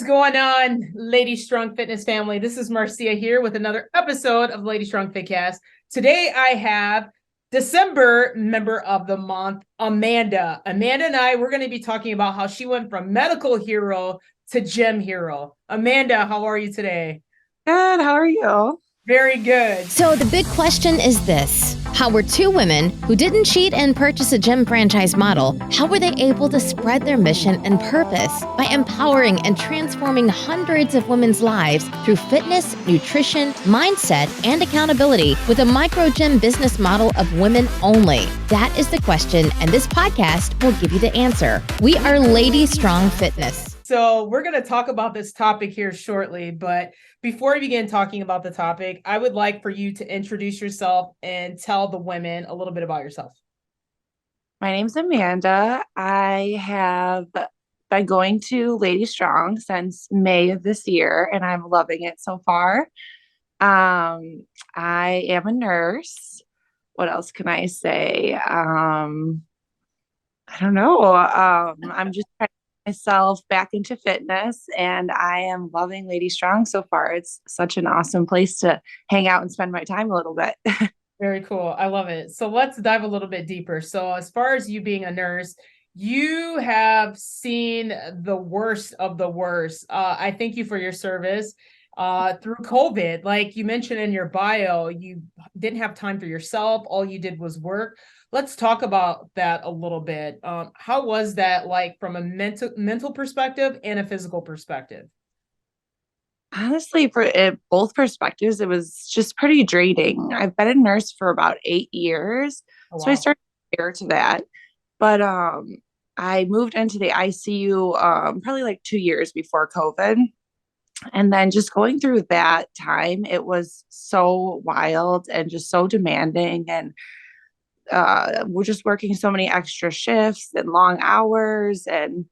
going on, LadyStrong Fitness family? This is Marciea here with another episode of LadyStrong Fitcast. Today I have December member of the month, Amanda. Amanda and I, we're going to be talking about how she went from medical hero to gym hero. Amanda, how are you today? Good. How are you? Very good. So the big question is this. How were two women who didn't cheat and purchase a gym franchise model, how were they able to spread their mission and purpose by empowering and transforming hundreds of women's lives through fitness, nutrition, mindset, and accountability with a micro gym business model of women only? That is the question, and this podcast will give you the answer. We are LadyStrong Fitness. So we're going to talk about this topic here shortly, but before we begin talking about the topic, I would like for you to introduce yourself and tell the women a little bit about yourself. My name's Amanda. I have been going to LadyStrong since May of this year, and I'm loving it so far. I am a nurse. What else can I say? I don't know. I'm just trying to get myself back into fitness, and I am loving LadyStrong so far. It's such an awesome place to hang out and spend my time a little bit. Very cool. I love it. So let's dive a little bit deeper. So as far as you being a nurse, you have seen the worst of the worst. I thank you for your service through COVID. Like you mentioned in your bio, you didn't have time for yourself. All you did was work. Let's talk about that a little bit. How was that like from a mental perspective and a physical perspective? Honestly, for both perspectives, it was just pretty draining. I've been a nurse for about 8 years, Oh, so I wow. started prior to that. But I moved into the ICU probably like 2 years before COVID. And then just going through that time, it was so wild and just so demanding. And we're just working so many extra shifts and long hours and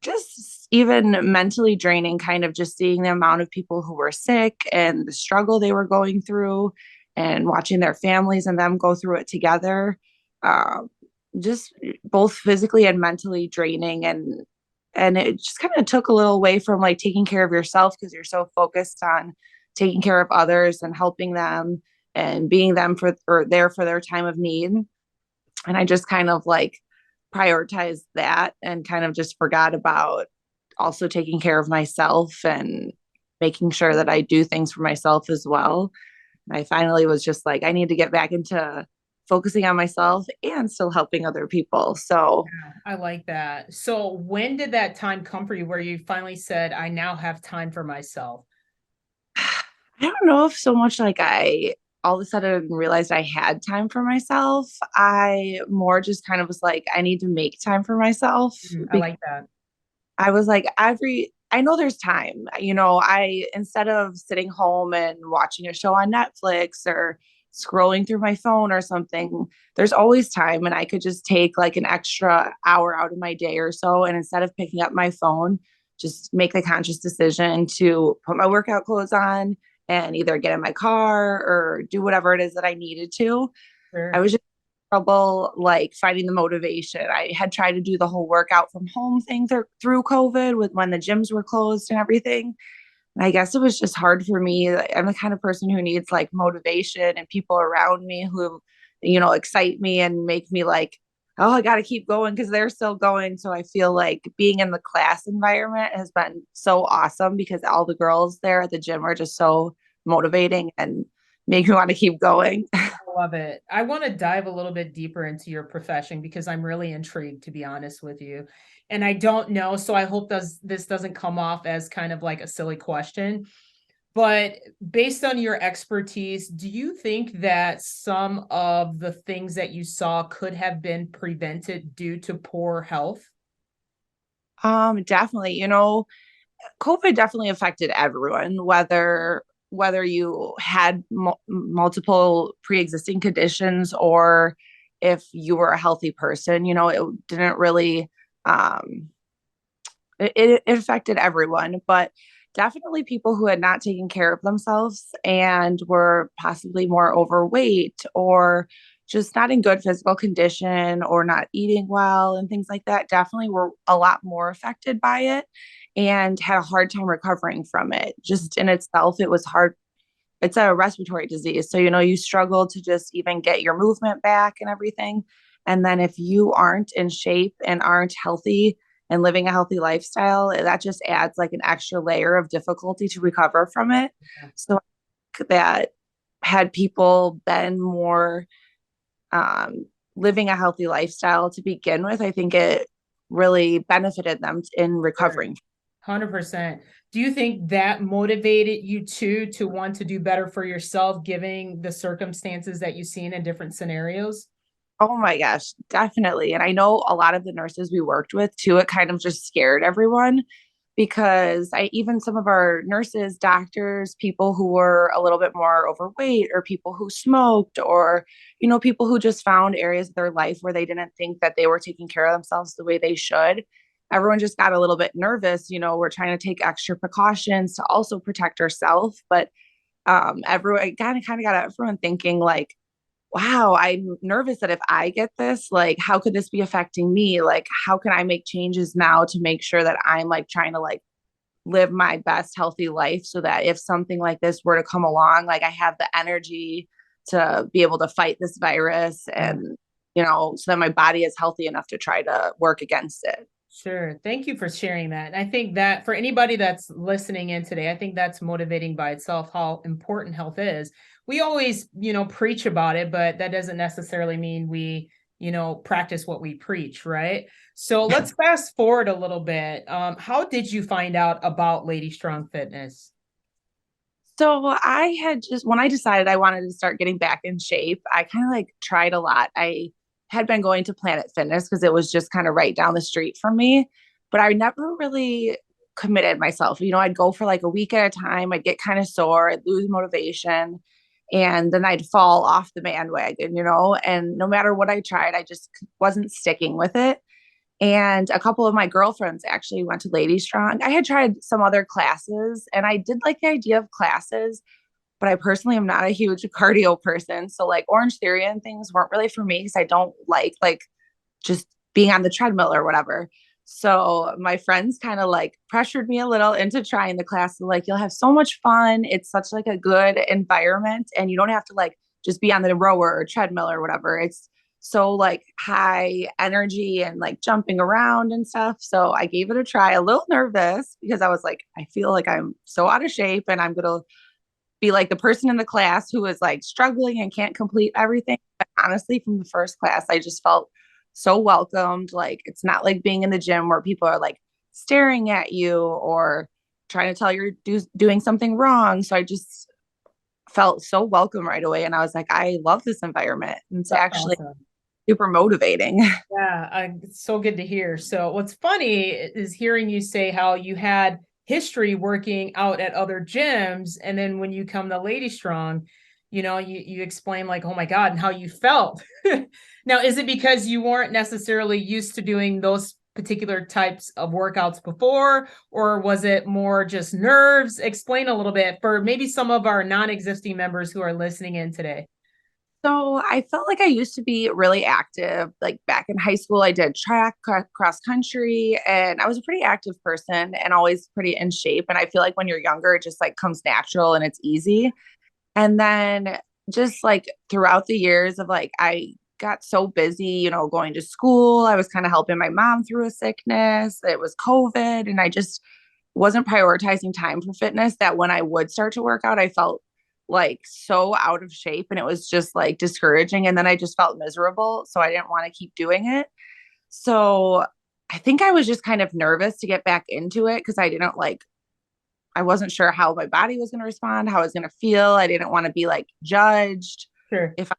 just even mentally draining, kind of just seeing the amount of people who were sick and the struggle they were going through and watching their families and them go through it together. Um, just both physically and mentally draining, and it just kind of took a little away from like taking care of yourself because you're so focused on taking care of others and helping them and being them for or there for their time of need. And I just kind of like prioritized that and kind of just forgot about also taking care of myself and making sure that I do things for myself as well. And I finally was just like, I need to get back into focusing on myself and still helping other people. So I like that. So when did that time come for you where you finally said, I now have time for myself? I don't know if so much like I all of a sudden realized I had time for myself. I more just kind of was like, I need to make time for myself I because like that. I was like, I know there's time. Instead of sitting home and watching a show on Netflix or scrolling through my phone or something, there's always time. And I could just take like an extra hour out of my day or so. And instead of picking up my phone, just make the conscious decision to put my workout clothes on and either get in my car or do whatever it is that I needed to. I Sure. was just trouble like finding the motivation. I had tried to do the whole workout from home thing through COVID with when the gyms were closed and everything. And I guess it was just hard for me. I'm the kind of person who needs like motivation and people around me who, excite me and make me like, oh, I got to keep going because they're still going. So I feel like being in the class environment has been so awesome because all the girls there at the gym are just so motivating and make me want to keep going. Love it. I want to dive a little bit deeper into your profession because I'm really intrigued, to be honest with you. And I don't know, so I hope this doesn't come off as kind of like a silly question. But based on your expertise, do you think that some of the things that you saw could have been prevented due to poor health? Definitely, COVID definitely affected everyone, whether you had multiple pre-existing conditions or if you were a healthy person. It didn't really it affected everyone, but definitely people who had not taken care of themselves and were possibly more overweight or just not in good physical condition or not eating well and things like that definitely were a lot more affected by it. and had a hard time recovering from it. Just in itself, it was hard. It's a respiratory disease. So, you struggle to just even get your movement back and everything. And then if you aren't in shape and aren't healthy and living a healthy lifestyle, that just adds like an extra layer of difficulty to recover from it. So that had people been more living a healthy lifestyle to begin with, I think it really benefited them in recovering. 100%. Do you think that motivated you to want to do better for yourself, given the circumstances that you've seen in different scenarios? Oh my gosh, definitely. And I know a lot of the nurses we worked with too, it kind of just scared everyone because even some of our nurses, doctors, people who were a little bit more overweight or people who smoked or, people who just found areas of their life where they didn't think that they were taking care of themselves the way they should. Everyone just got a little bit nervous. We're trying to take extra precautions to also protect ourselves. But everyone kind of got everyone thinking like, wow, I'm nervous that if I get this, like, how could this be affecting me? Like, how can I make changes now to make sure that I'm like trying to like live my best healthy life so that if something like this were to come along, like I have the energy to be able to fight this virus and, so that my body is healthy enough to try to work against it. Sure. Thank you for sharing that. And I think that for anybody that's listening in today, I think that's motivating by itself, how important health is. We always, preach about it, but that doesn't necessarily mean we, practice what we preach, right? So let's fast forward a little bit. How did you find out about LadyStrong Fitness? So I had when I decided I wanted to start getting back in shape, I kind of like tried a lot. I had been going to Planet Fitness because it was just kind of right down the street from me, but I never really committed myself. I'd go for like a week at a time. I'd get kind of sore, I'd lose motivation, and then I'd fall off the bandwagon, and no matter what I tried, I just wasn't sticking with it. And a couple of my girlfriends actually went to Lady Strong. I had tried some other classes and I did like the idea of classes, but I personally am not a huge cardio person. So like Orange Theory and things weren't really for me because I don't like just being on the treadmill or whatever. So my friends kind of like pressured me a little into trying the class. Like, you'll have so much fun. It's such like a good environment and you don't have to like just be on the rower or treadmill or whatever. It's so like high energy and like jumping around and stuff. So I gave it a try, a little nervous because I was like, I feel like I'm so out of shape and I'm going to be like the person in the class who is like struggling and can't complete everything. But honestly, from the first class, I just felt so welcomed. Like, it's not like being in the gym where people are like staring at you or trying to tell you're doing something wrong. So I just felt so welcome right away. And I was like, I love this environment. And it's actually awesome. Super motivating. Yeah, it's so good to hear. So what's funny is hearing you say how you had history working out at other gyms, and then when you come to LadyStrong, you explain like, oh my God, and how you felt. Now, is it because you weren't necessarily used to doing those particular types of workouts before, or was it more just nerves? Explain a little bit for maybe some of our non-existing members who are listening in today. So I felt like I used to be really active. Like back in high school, I did track, cross country, and I was a pretty active person and always pretty in shape. And I feel like when you're younger, it just like comes natural and it's easy. And then just like throughout the years of like, I got so busy, going to school. I was kind of helping my mom through a sickness. It was COVID, and I just wasn't prioritizing time for fitness that when I would start to work out, I felt like so out of shape and it was just like discouraging. And then I just felt miserable. So I didn't want to keep doing it. So I think I was just kind of nervous to get back into it because I wasn't sure how my body was going to respond, how I was going to feel. I didn't want to be like judged if I'm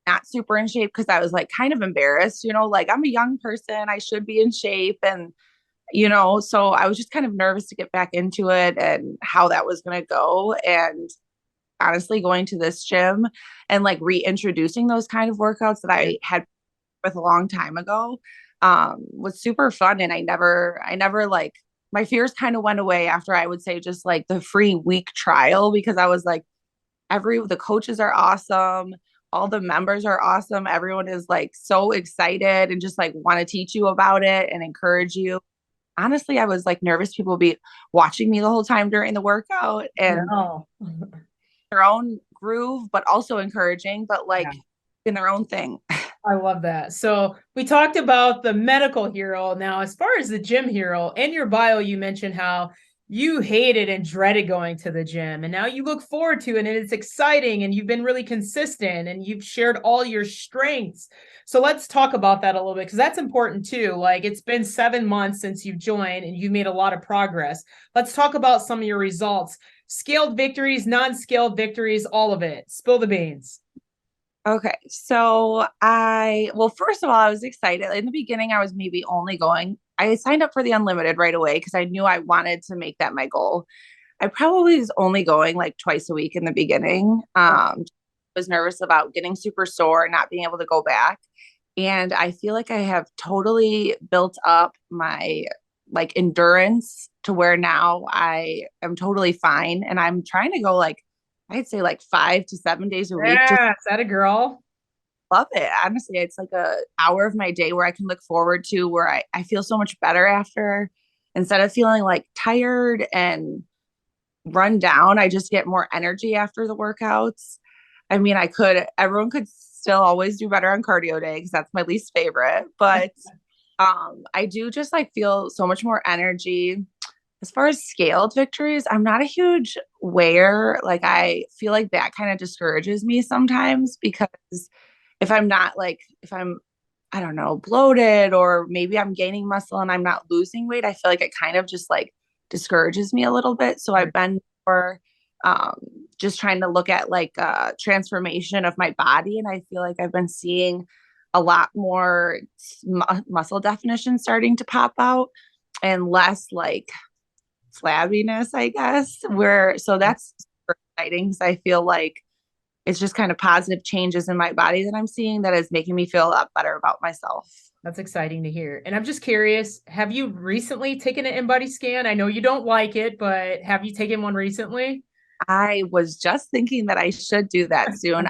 not super in shape because I was like kind of embarrassed, like I'm a young person, I should be in shape. And, so I was just kind of nervous to get back into it and how that was going to go. And honestly, going to this gym and like reintroducing those kind of workouts that I had with a long time ago was super fun. And I never like, my fears kind of went away after I would say just like the free week trial, because I was like, the coaches are awesome. All the members are awesome. Everyone is like so excited and just like want to teach you about it and encourage you. honestly, I was like nervous people would be watching me the whole time during the workout and No. their own groove, but also encouraging, but like Yeah. in their own thing. I love that. So we talked about the medical hero. Now, as far as the gym hero, in your bio, you mentioned how you hated and dreaded going to the gym, and now you look forward to it, and it's exciting, and you've been really consistent, and you've shared all your strengths. So let's talk about that a little bit because that's important too. Like it's been 7 months since you've joined, and you've made a lot of progress. Let's talk about some of your results, scaled victories, non-scaled victories, all of it. Spill the beans. Okay. So well, first of all, I was excited. In the beginning, I was maybe only going, I signed up for the unlimited right away because I knew I wanted to make that my goal. I probably was only going like twice a week in the beginning. Was nervous about getting super sore and not being able to go back. And I feel like I have totally built up my like endurance to where now I am totally fine. And I'm trying to go like, I'd say like 5 to 7 days a week. Just Yeah, is that a girl? love it. Honestly, it's like a hour of my day where I can look forward to where I feel so much better after instead of feeling like tired and run down. I just get more energy after the workouts. I mean, everyone could still always do better on cardio day because that's my least favorite. But I do just like feel so much more energy. As far as scaled victories, I'm not a huge weigher. Like I feel like that kind of discourages me sometimes because if I'm, I don't know, bloated or maybe I'm gaining muscle and I'm not losing weight, I feel like it kind of just like discourages me a little bit. So I've been more um, just trying to look at like transformation of my body. And I feel like I've been seeing a lot more muscle definition starting to pop out and less like flabbiness, I guess. So that's super exciting because I feel like it's just kind of positive changes in my body that I'm seeing that is making me feel a lot better about myself. That's exciting to hear. And I'm just curious, have you recently taken an InBody scan? I know you don't like it, but have you taken one recently? I was just thinking that I should do that soon.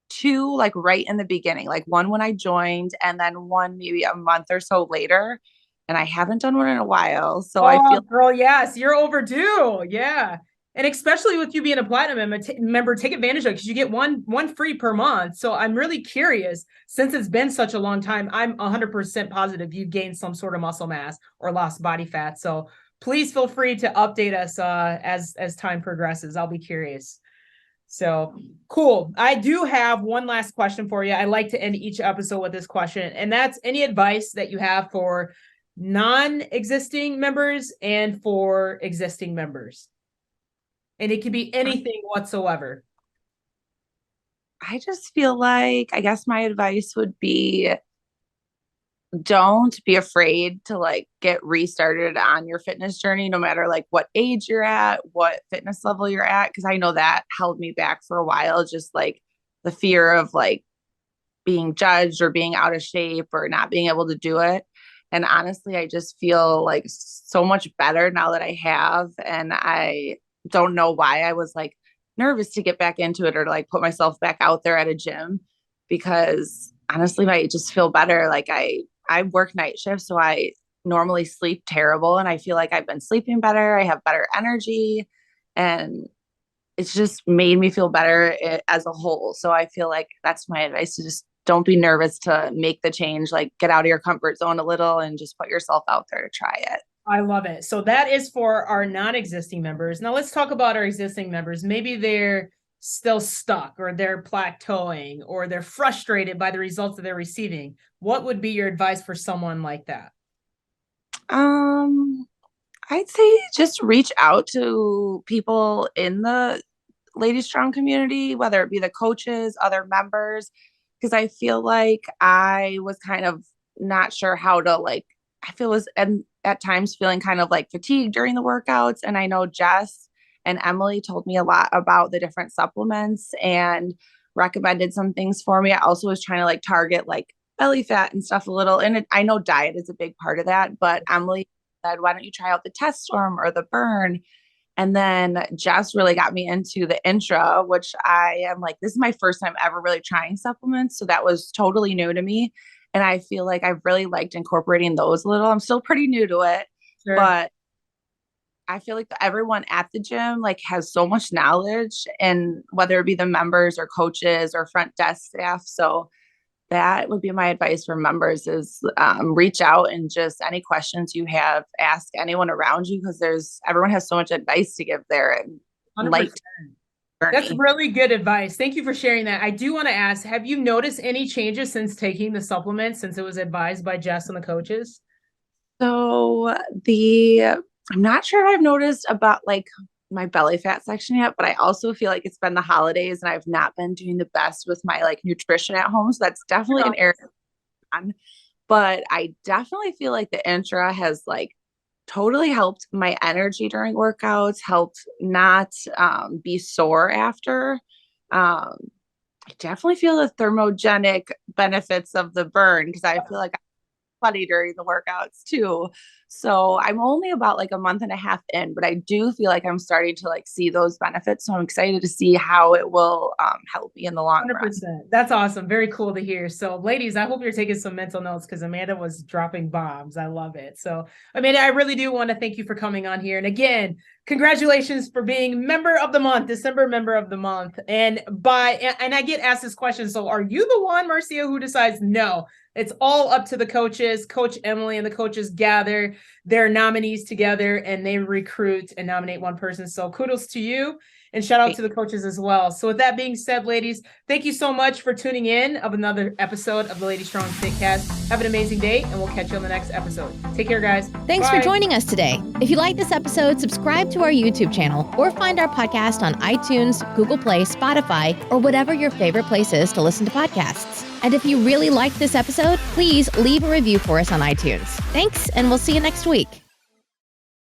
Two, like right in the beginning, like one when I joined, and then one maybe a month or so later. And I haven't done one in a while. So I Oh, feel girl, yes, you're overdue. Yeah. And especially with you being a platinum member, take advantage of it because you get one free per month. So I'm really curious, since it's been such a long time, I'm 100% positive you've gained some sort of muscle mass or lost body fat. So please feel free to update us as time progresses. I'll be curious. So cool. I do have one last question for you. I like to end each episode with this question, and that's any advice that you have for non-existing members and for existing members. And it can be anything whatsoever. I just feel like I guess my advice would be don't be afraid to like get restarted on your fitness journey, no matter like what age you're at, what fitness level you're at. Cause I know that held me back for a while, just like the fear of like being judged or being out of shape or not being able to do it. And honestly, I just feel like so much better now that I have. And I don't know why I was like nervous to get back into it or to like put myself back out there at a gym because honestly, I just feel better. Like I work night shifts, so I normally sleep terrible. And I feel like I've been sleeping better. I have better energy. And it's just made me feel better as a whole. So I feel like that's my advice to just don't be nervous to make the change, like get out of your comfort zone a little and just put yourself out there to try it. I love it. So that is for our non-existing members. Now let's talk about our existing members. Maybe they're still stuck or they're plateauing or they're frustrated by the results that they're receiving. What would be your advice for someone like that? Um, I'd say just reach out to people in the Lady Strong community, whether it be the coaches, other members, because I feel like I was kind of not sure how to like, I feel was and at times feeling kind of like fatigued during the workouts. And I know Jess and Emily told me a lot about the different supplements and recommended some things for me. I also was trying to like target like belly fat and stuff a little. And I know diet is a big part of that, but Emily said, why don't you try out the test storm or the burn? And then Jess really got me into the intra, which I am like, this is my first time ever really trying supplements. So that was totally new to me. And I feel like I've really liked incorporating those a little. I'm still pretty new to it, Sure. but I feel like everyone at the gym like has so much knowledge, and whether it be the members or coaches or front desk staff. So that would be my advice for members is reach out and just any questions you have, ask anyone around you, because everyone has so much advice to give there and 100%. light That's journey. really good advice. Thank you for sharing that. I do want to ask, have you noticed any changes since taking the supplement, since it was advised by Jess and the coaches? So I'm not sure if I've noticed about like my belly fat section yet, but I also feel like it's been the holidays and I've not been doing the best with my like nutrition at home. So that's definitely an area on. But I definitely feel like the intra has like totally helped my energy during workouts, helped not be sore after. I definitely feel the thermogenic benefits of the burn, because I feel like I'm sweaty during the workouts too. So I'm only about like a month and a half in, but I do feel like I'm starting to like see those benefits. So I'm excited to see how it will help me in the long 100%. run. That's awesome. Very cool to hear. So ladies, I hope you're taking some mental notes, because Amanda was dropping bombs. I love it. So Amanda, I really do want to thank you for coming on here. And again, congratulations for being member of the month, December member of the month. And I get asked this question. So are you the one, Marciea, who decides? No, it's all up to the coaches. Coach Emily and the coaches gather their nominees together and they recruit and nominate one person. So kudos to you. And shout out to the coaches as well. So with that being said, ladies, thank you so much for tuning in of another episode of the LadyStrong Fitcast. Have an amazing day, and we'll catch you on the next episode. Take care, guys. Thanks Bye. for joining us today. If you like this episode, subscribe to our YouTube channel or find our podcast on iTunes, Google Play, Spotify, or whatever your favorite place is to listen to podcasts. And if you really liked this episode, please leave a review for us on iTunes. Thanks, and we'll see you next week.